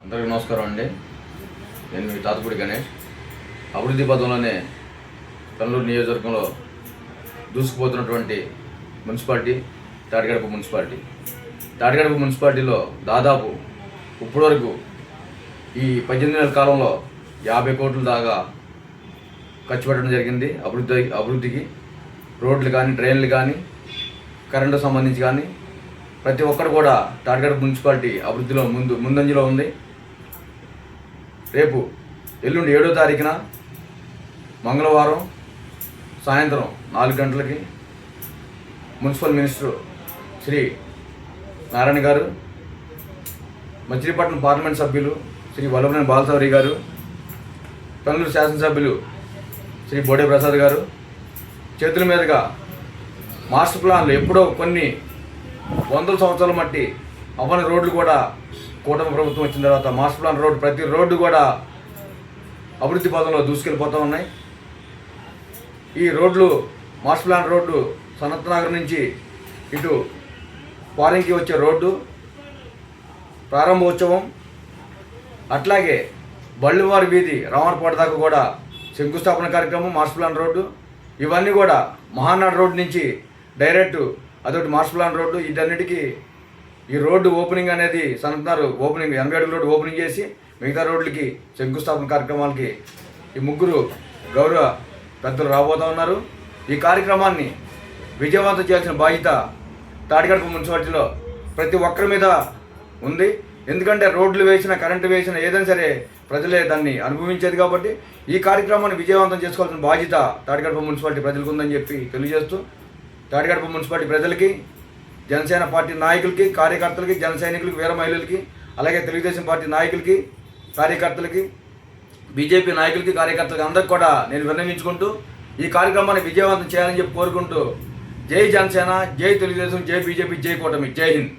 అందరికీ నమస్కారం అండి. నేను మీ తాతపూడి గణేష్. అభివృద్ధి పదంలోనే కల్లూరు నియోజకవర్గంలో దూసుకుపోతున్నటువంటి మున్సిపాలిటీ తాటిగడప మున్సిపాలిటీ. తాటిగడప మున్సిపాలిటీలో దాదాపు ఇప్పటివరకు ఈ 18 నెలల కాలంలో 50 కోట్ల దాకా ఖర్చు పెట్టడం జరిగింది అభివృద్ధికి. రోడ్లు కానీ, డ్రైన్లు కానీ, కరెంటు సంబంధించి కానీ ప్రతి ఒక్కరు కూడా తాటిగడప మున్సిపాలిటీ అభివృద్ధిలో ముందంజలో ఉంది. రేపు ఎల్లుండి 7వ తారీఖున మంగళవారం సాయంత్రం 4 గంటలకి మున్సిపల్ మినిస్టర్ శ్రీ నారాయణ గారు, మచిలీపట్నం పార్లమెంట్ సభ్యులు శ్రీ వల్లభనేని బాలశౌరి గారు, కల్లూరు శాసనసభ్యులు శ్రీ బోడే ప్రసాద్ గారు చేతుల మీదుగా మాస్టర్ ప్లాన్లు ఎప్పుడో కొన్ని వందల సంవత్సరాల మట్టి అవని రోడ్లు కూడా కూటమి ప్రభుత్వం వచ్చిన తర్వాత మాస్టర్ ప్లాన్ రోడ్డు ప్రతి రోడ్డు కూడా అభివృద్ధి పదంలో దూసుకెళ్ళిపోతూ ఉన్నాయి. ఈ రోడ్లు master plan road Sanath Nagar నుంచి ఇటు పారింగ్కి వచ్చే రోడ్డు ప్రారంభోత్సవం, అట్లాగే బళ్ళువారి వీధి రామర్పాట దాకా కూడా శంకుస్థాపన కార్యక్రమం, మాస్టర్ ప్లాన్ రోడ్డు, ఇవన్నీ కూడా మహానాడు రోడ్డు నుంచి డైరెక్ట్ అదొకటి మాస్టర్ ప్లాన్ రోడ్డు. వీటన్నిటికీ ఈ రోడ్డు ఓపెనింగ్ అనేది సనత్నారు ఓపెనింగ్ 80 అడుగుల రోడ్డు ఓపెనింగ్ చేసి మిగతా రోడ్లకి శంకుస్థాపన కార్యక్రమాలకి ఈ ముగ్గురు గౌరవ పెద్దలు రాబోతూ ఉన్నారు. ఈ కార్యక్రమాన్ని విజయవంతం చేయాల్సిన బాధ్యత తాటిగడప మున్సిపాలిటీలో ప్రతి ఒక్కరి మీద ఉంది. ఎందుకంటే రోడ్లు వేసిన, కరెంటు వేసిన, ఏదైనా సరే ప్రజలే దాన్ని అనుభవించేది కాబట్టి ఈ కార్యక్రమాన్ని విజయవంతం చేసుకోవాల్సిన బాధ్యత తాటిగడప మున్సిపాలిటీ ప్రజలకు ఉందని చెప్పి తెలియజేస్తూ, తాటిగడప మున్సిపాలిటీ ప్రజలకి, జనసేన పార్టీ నాయకులకి, కార్యకర్తలకి, జన సైనికులకి, వీర మహిళలకి, అలాగే తెలుగుదేశం పార్టీ నాయకులకి, కార్యకర్తలకి, బీజేపీ నాయకులకి, కార్యకర్తలకి అందరికి కూడా నేను విన్నవించుకుంటూ ఈ కార్యక్రమాన్ని విజయవంతం చేయాలని చెప్పి కోరుకుంటూ, జై జనసేన, జై తెలుగుదేశం, జై బీజేపీ, జై కూటమి, జై హింద్.